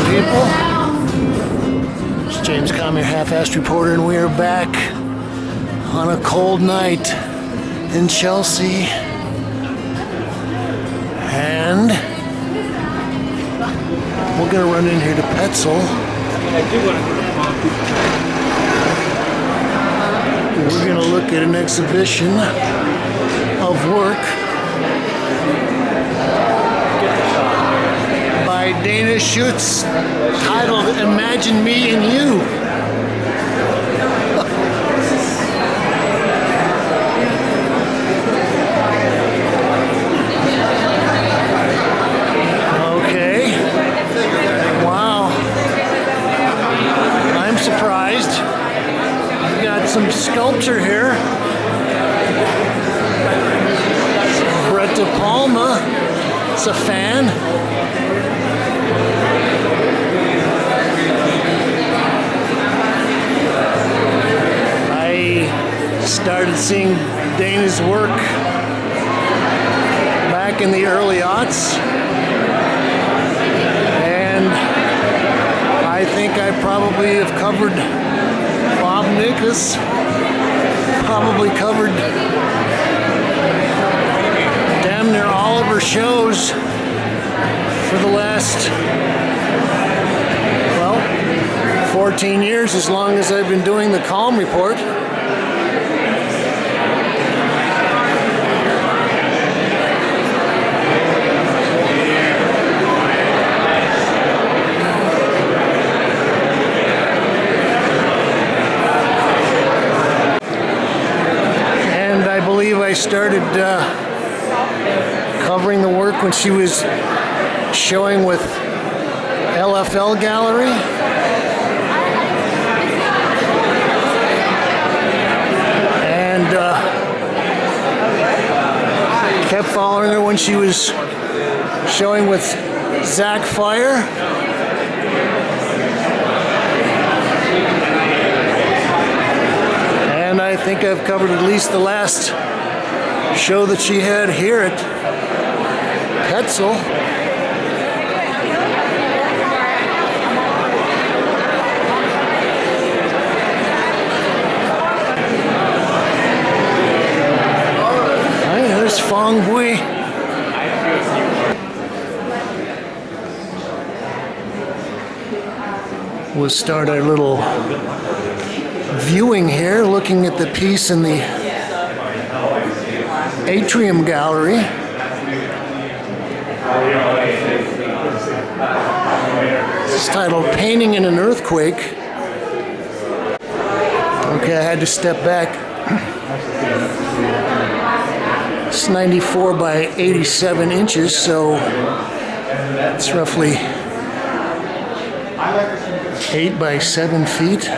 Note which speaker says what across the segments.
Speaker 1: people. It's James Kalm, your half-assed reporter, and we are back on a cold night in Chelsea. And we're going to run in here to Petzel. We're going to look at an exhibition of work by Dana Schutz titled Imagine Me and You. Okay. Wow. I'm surprised. We got some sculpture here. Brett De Palma. It's a fan. Started seeing Dana's work back in the early aughts, and I think I probably have covered Bob Nickus, probably covered damn near all of her shows for the last, 14 years, as long as I've been doing the Kalm Report. I started covering the work when she was showing with LFL Gallery. And kept following her when she was showing with Zach Feuer. And I think I've covered at least the last show that she had here at Petzel. Hi, there's Fong Bui. We'll start our little viewing here, looking at the piece in the Atrium Gallery. It's titled Painting in an Earthquake. Okay, I had to step back. It's 94 by 87 inches, so it's roughly 8 by 7 feet.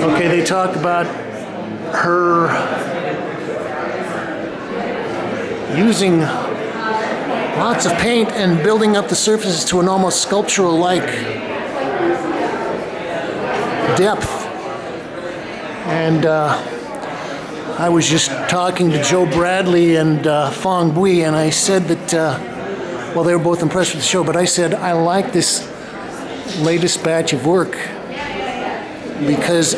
Speaker 1: Okay, they talk about her using lots of paint and building up the surfaces to an almost sculptural-like depth. And I was just talking to Joe Bradley and Fong Bui, and I said that, they were both impressed with the show, but I said I like this latest batch of work because,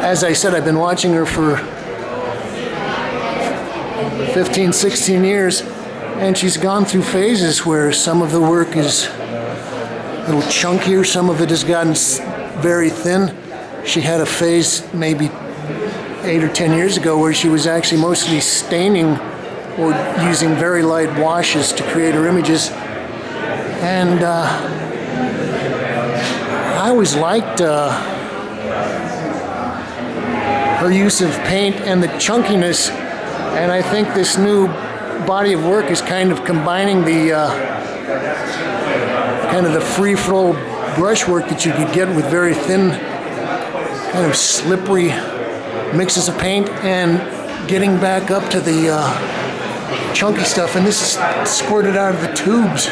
Speaker 1: as I said, I've been watching her for 15, 16 years, and she's gone through phases where some of the work is a little chunkier, some of it has gotten very thin. She had a phase maybe 8 or 10 years ago where she was actually mostly staining or using very light washes to create her images. And I always liked her use of paint and the chunkiness, and I think this new body of work is kind of combining the kind of the free-flow brushwork that you could get with very thin, kind of slippery mixes of paint, and getting back up to the chunky stuff, and this is squirted out of the tubes.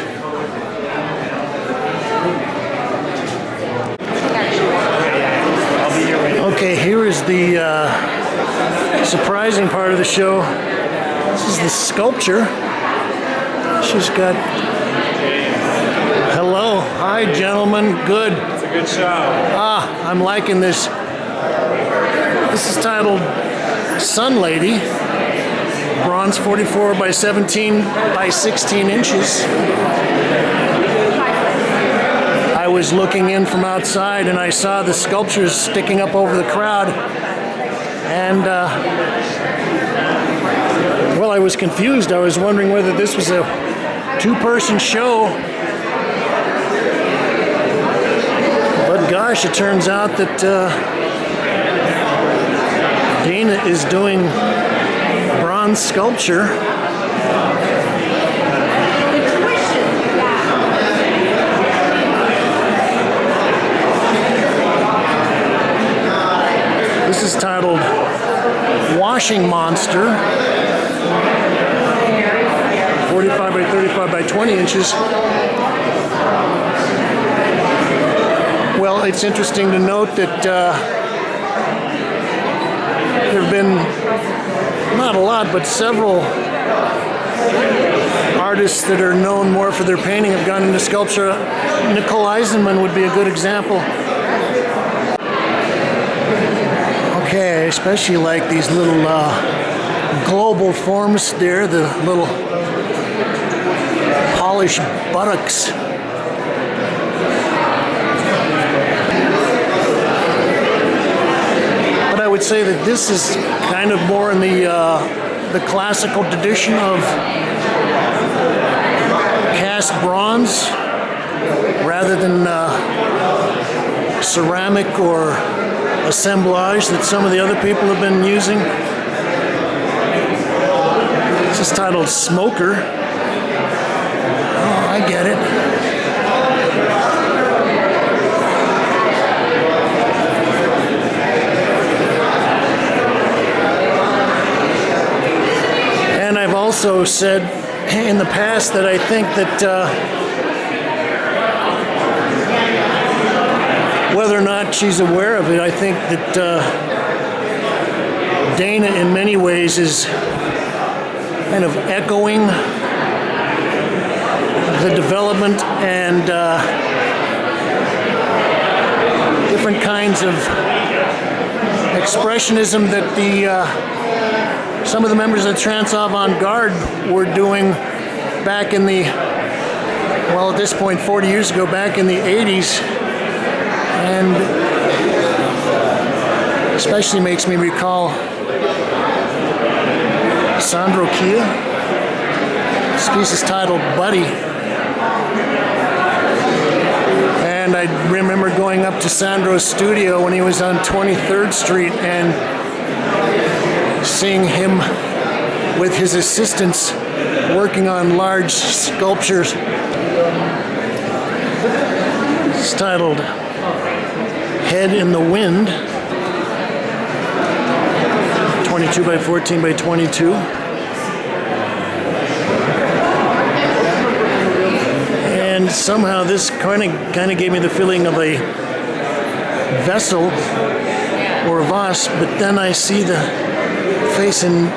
Speaker 1: Okay, here is the surprising part of the show. This is the sculpture. She's got... Hello. Hi, gentlemen. Good.
Speaker 2: It's a good show.
Speaker 1: I'm liking this. This is titled Sun Lady. Bronze 44 by 17 by 16 inches. I was looking in from outside and I saw the sculptures sticking up over the crowd. And, well, I was confused. I was wondering whether this was a two-person show. But gosh, it turns out that Dana is doing bronze sculpture. This is titled Washing Monster. 45 by 35 by 20 inches. Well, it's interesting to note that there have been, not a lot, but several artists that are known more for their painting have gone into sculpture. Nicole Eisenman would be a good example. Okay, I especially like these little global forms there, the little polished buttocks. But I would say that this is kind of more in the classical tradition of cast bronze rather than ceramic or assemblage that some of the other people have been using. This is titled Smoker. Oh, I get it. And I've also said in the past that I think that whether or not she's aware of it, I think that Dana in many ways is kind of echoing the development and different kinds of expressionism that some of the members of Trans Avant-Garde were doing back in the, well, at this point 40 years ago, back in the 80s. And especially makes me recall Sandro Kia. This piece is titled Buddy. And I remember going up to Sandro's studio when he was on 23rd Street and seeing him with his assistants working on large sculptures. It's titled Head in the Wind, 22 by 14 by 22. And somehow this kind of gave me the feeling of a vessel or a vase, but then I see the face and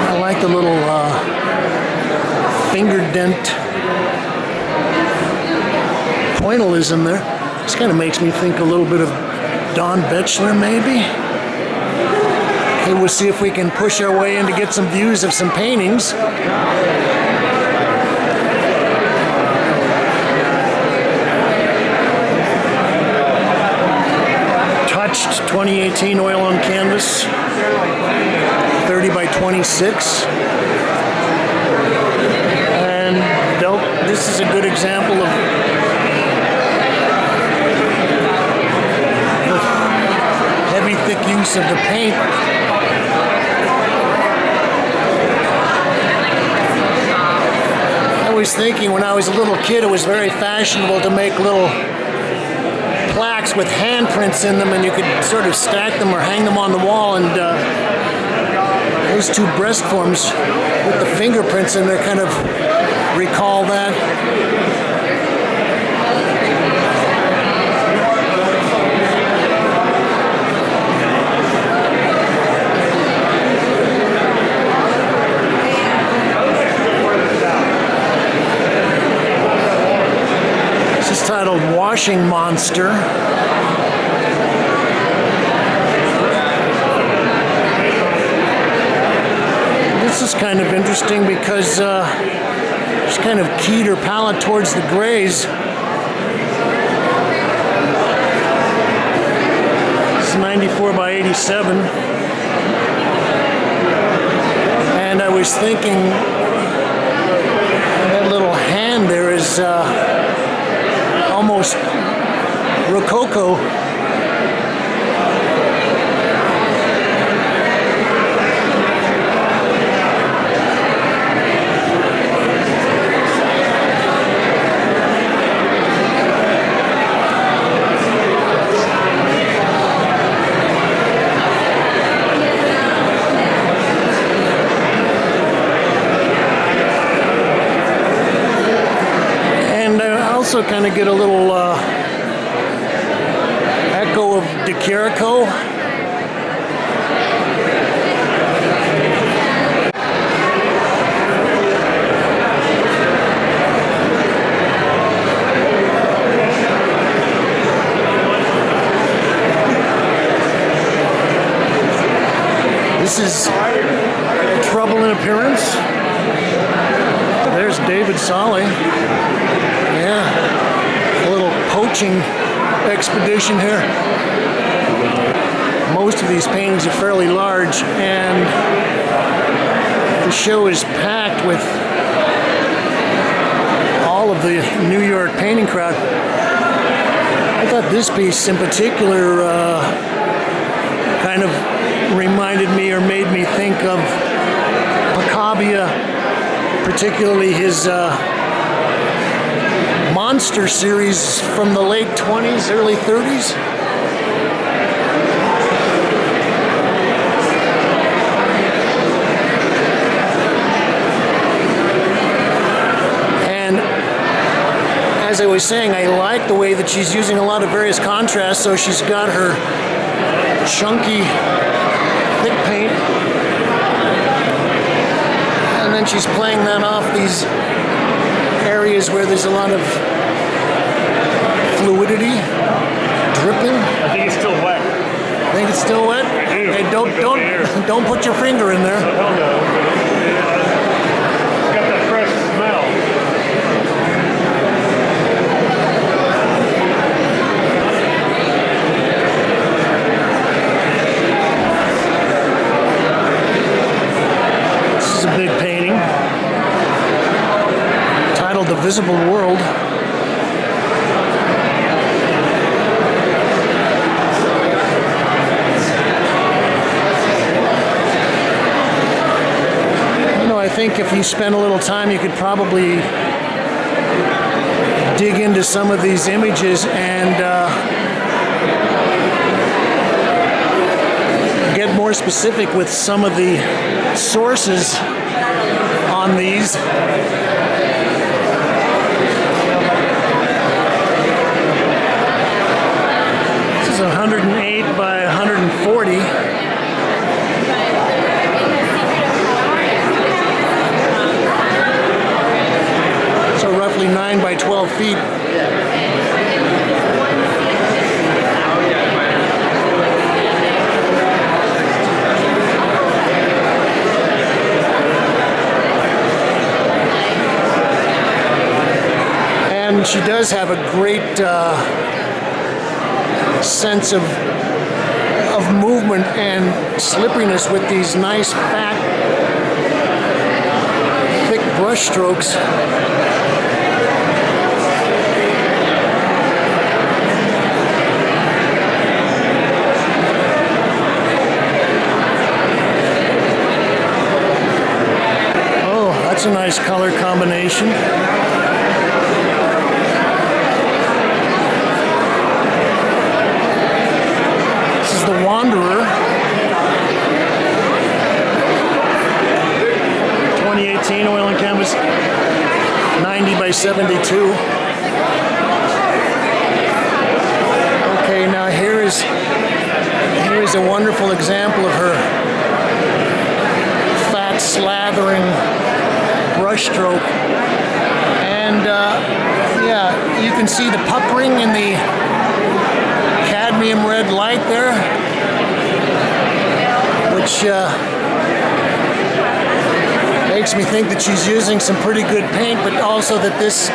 Speaker 1: I like the little finger dent pointillism there. This kind of makes me think a little bit of Don Betchler, maybe. Okay, we'll see if we can push our way in to get some views of some paintings. Touched 2018 oil on canvas, 30 by 26. And this is a good example of thick use of the paint. I was thinking when I was a little kid it was very fashionable to make little plaques with handprints in them and you could sort of stack them or hang them on the wall, and those two breast forms with the fingerprints in there kind of recall that. entitled Washing Monster. This is kind of interesting because she's kind of keyed her palette towards the grays. It's 94 by 87. And I was thinking that little hand there is almost rococo. Also kind of get a little echo of De Chirico. This is Trouble in Appearance. There's David Solly. Yeah, a little poaching expedition here. Most of these paintings are fairly large, and the show is packed with all of the New York painting crowd. I thought this piece in particular kind of reminded me or made me think of Pacabia, particularly his Monster series from the late 20s, early 30s. And as I was saying, I like the way that she's using a lot of various contrasts. So she's got her chunky, thick paint, and then she's playing that off these areas where there's a lot of fluidity, dripping.
Speaker 2: I think it's still wet.
Speaker 1: Think it's still wet?
Speaker 2: I do.
Speaker 1: Hey, don't put your finger in there.
Speaker 2: Hell no. It's got that fresh smell.
Speaker 1: This is a big painting titled The Visible World. I think if you spend a little time, you could probably dig into some of these images and get more specific with some of the sources on these. This is 108 by 140. Roughly 9 by 12 feet. And she does have a great sense of movement and slipperiness with these nice fat, thick brush strokes. That's a nice color combination. This is The Wanderer. 2018 oil and canvas, 90 by 72. Okay, now here is a wonderful example of her fat slathering brushstroke, and Yeah, you can see the puckering in the cadmium red light there, which makes me think that she's using some pretty good paint, but also that this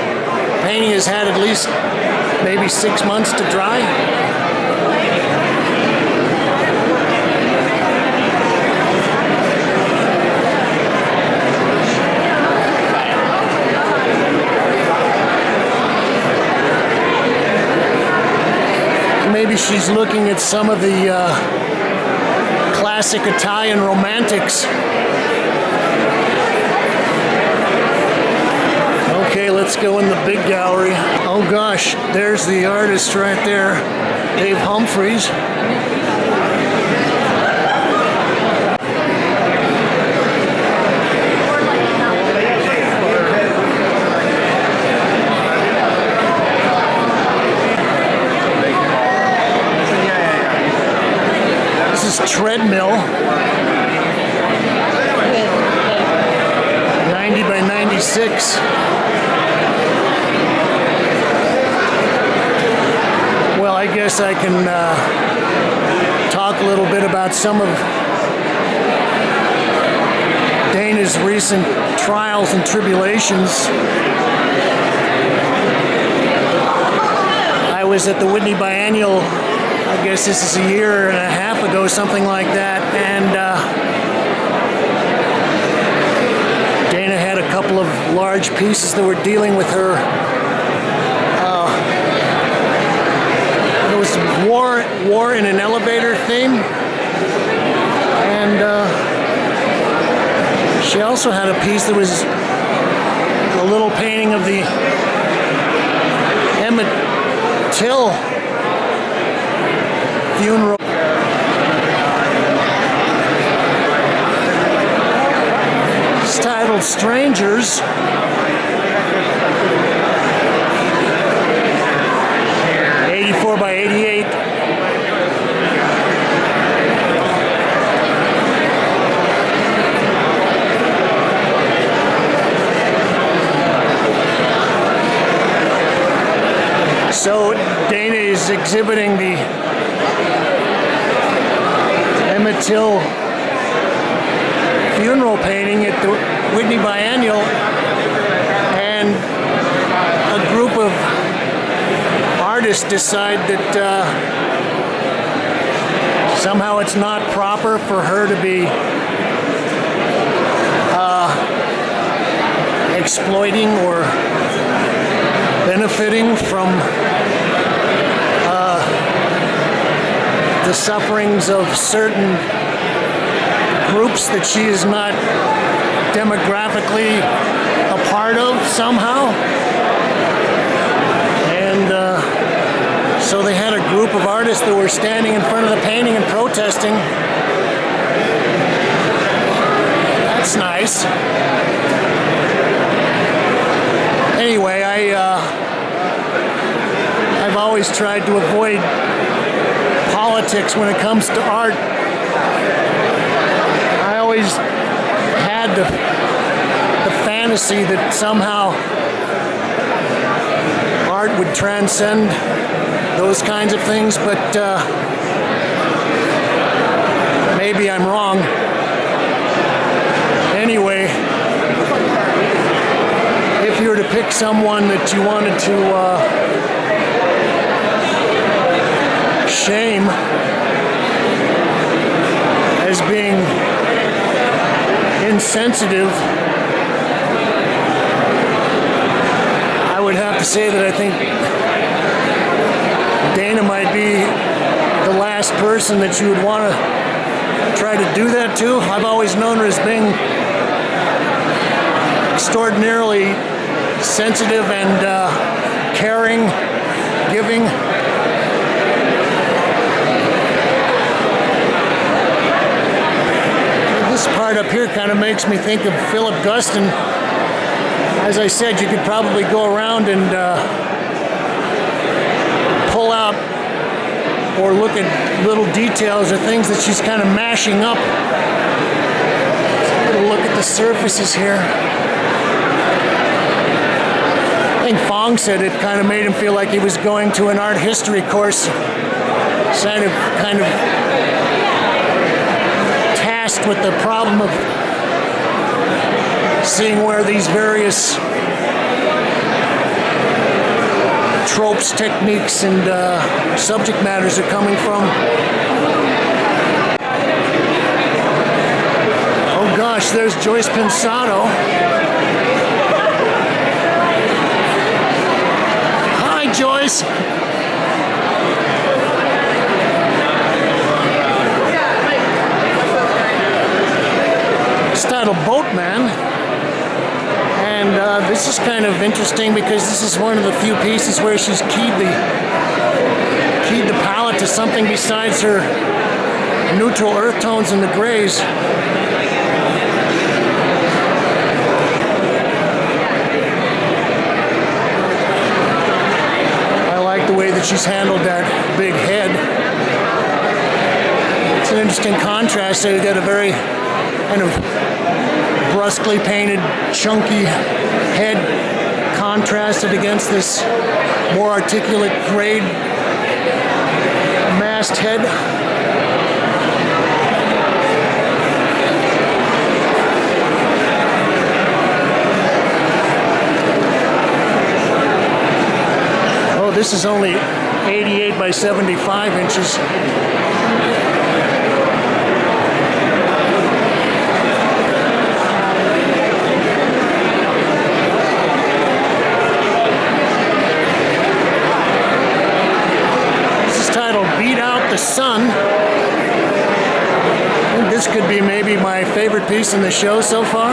Speaker 1: painting has had at least maybe 6 months to dry. Maybe she's looking at some of the classic Italian romantics. Okay, let's go in the big gallery. Oh gosh, there's the artist right there, Dave Humphreys. Treadmill, 90 by 96. Well, I guess I can talk a little bit about some of Dana's recent trials and tribulations. I was at the Whitney Biennial, I guess this is a year and a half ago, something like that, and Dana had a couple of large pieces that were dealing with her. There was war in an elevator theme, and she also had a piece that was a little painting of the Emmett Till funeral. It's titled Strangers. '84 by '88. So Dana is exhibiting the Emmett Till funeral painting at the Whitney Biennial, and a group of artists decide that somehow it's not proper for her to be exploiting or benefiting from the sufferings of certain groups that she is not demographically a part of somehow. And so they had a group of artists that were standing in front of the painting and protesting. That's nice. Anyway, I've always tried to avoid politics when it comes to art. I always had the fantasy that somehow art would transcend those kinds of things, but maybe I'm wrong. Anyway, if you were to pick someone that you wanted to shame as being insensitive, I would have to say that I think Dana might be the last person that you would want to try to do that to. I've always known her as being extraordinarily sensitive and caring, giving. This part up here kind of makes me think of Philip Guston. As I said, you could probably go around and pull out or look at little details or things that she's kind of mashing up. Let's look at the surfaces here. think Fong said it kind of made him feel like he was going to an art history course, kind of tasked with the problem of seeing where these various tropes, techniques, and subject matters are coming from. Oh gosh, there's Joyce Pensado. Hi, Joyce. It's titled Boatman. And this is kind of interesting because this is one of the few pieces where she's keyed the palette to something besides her neutral earth tones and the grays. I like the way that she's handled that big head. It's an interesting contrast. They've got a very kind of brusquely painted, chunky head contrasted against this more articulate, grayed masked head. Oh, this is only 88 by 75 inches. Sun. I think this could be maybe my favorite piece in the show so far.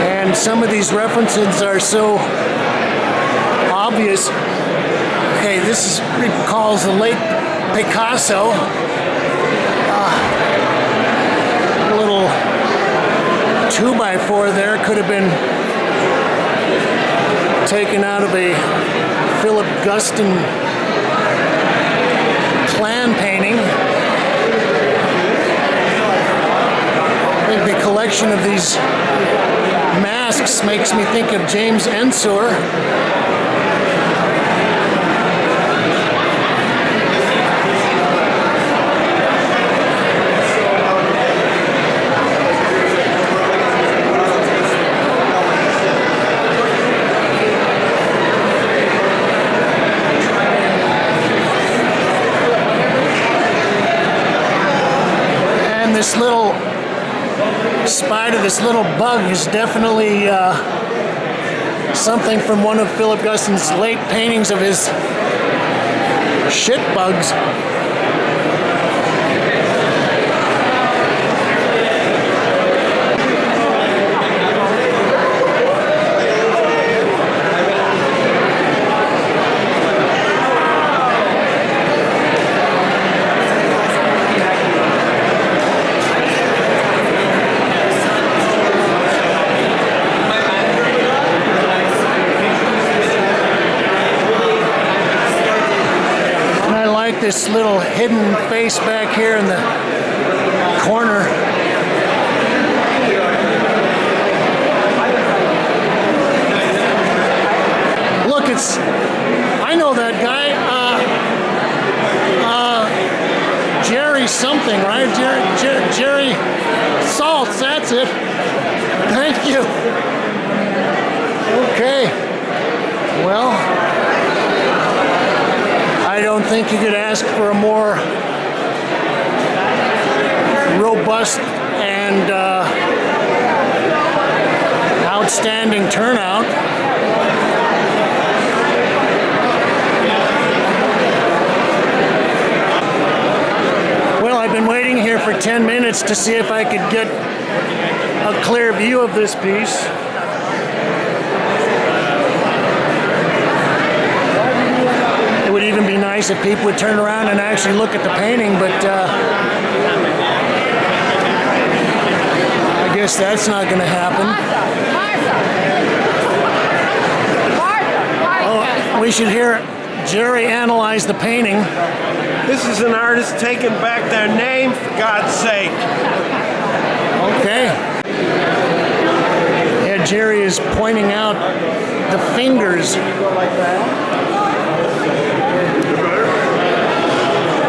Speaker 1: And some of these references are so obvious. Okay, this recalls the late Picasso. A little 2x4 there could have been taken out of a Philip Guston plan painting. I think the collection of these masks makes me think of James Ensor. This little spider, this little bug is definitely something from one of Philip Guston's late paintings of his shit bugs. This little hidden face back here in the corner. Look, I know that guy, Jerry something, right? Jerry Saltz, that's it. Thank you. Okay, well, I don't think you could ask for a more robust and outstanding turnout. Well, I've been waiting here for 10 minutes to see if I could get a clear view of this piece. It would even be nice if people would turn around and actually look at the painting, but I guess that's not going to happen. Oh, we should hear Jerry analyze the painting.
Speaker 3: This is an artist taking back their name, for God's sake.
Speaker 1: Okay. Jerry is pointing out the fingers.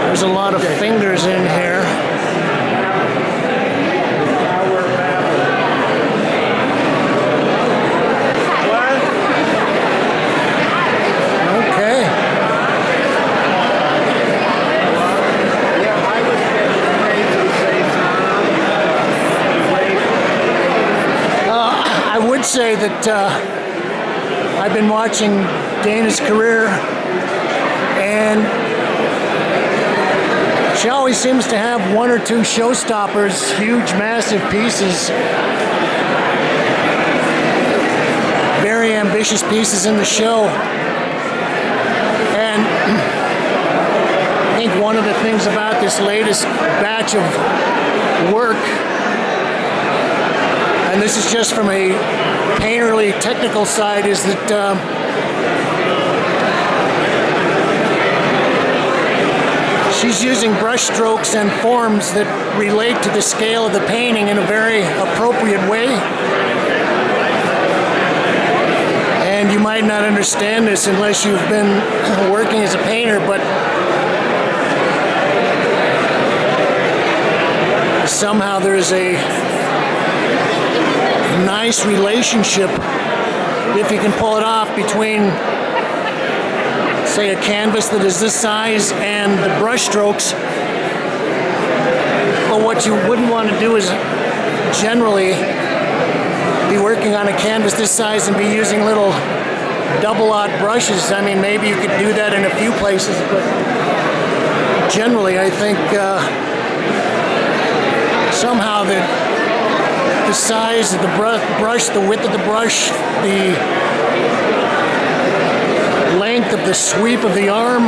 Speaker 1: There's a lot of fingers in here. Say that I've been watching Dana's career, and she always seems to have one or two showstoppers, huge, massive pieces, very ambitious pieces in the show. And I think one of the things about this latest batch of work, and this is just from a painterly technical side, is that she's using brush strokes and forms that relate to the scale of the painting in a very appropriate way. And you might not understand this unless you've been working as a painter, but somehow there's a nice relationship, if you can pull it off, between, say, a canvas that is this size and the brush strokes. But what you wouldn't want to do is generally be working on a canvas this size and be using little double-aught brushes. I mean, maybe you could do that in a few places, but generally I think somehow the size of the brush, the width of the brush, the length of the sweep of the arm,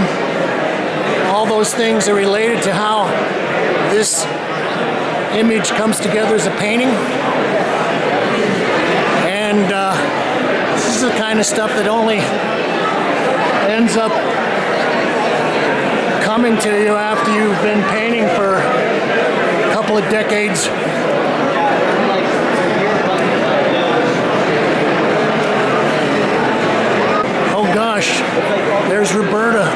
Speaker 1: all those things are related to how this image comes together as a painting. And this is the kind of stuff that only ends up coming to you after you've been painting for a couple of decades. Gosh, there's Roberta.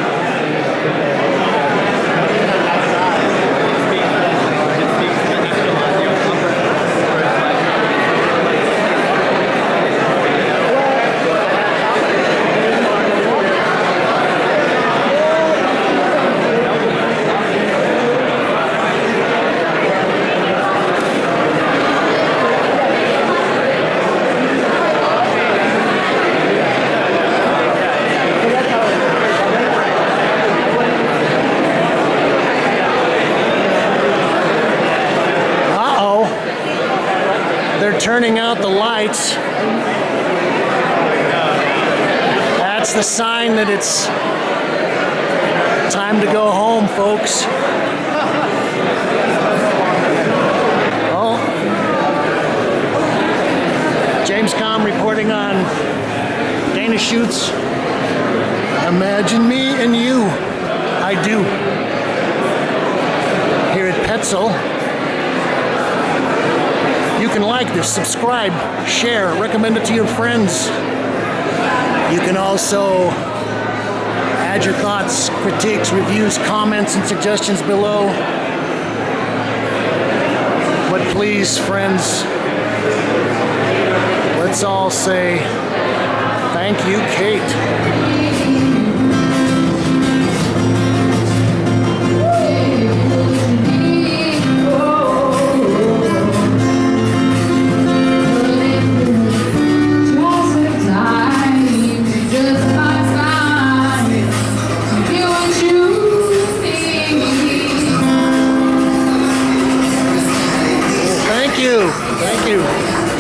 Speaker 1: Turning out the lights. That's the sign that it's time to go home, folks. Oh, James Kalm reporting on Dana Schutz. Imagine me and you. I do. Here at Petzel. You can like this, subscribe, share, recommend it to your friends. You can also add your thoughts, critiques, reviews, comments, and suggestions below. But please, friends, let's all say thank you, Kate.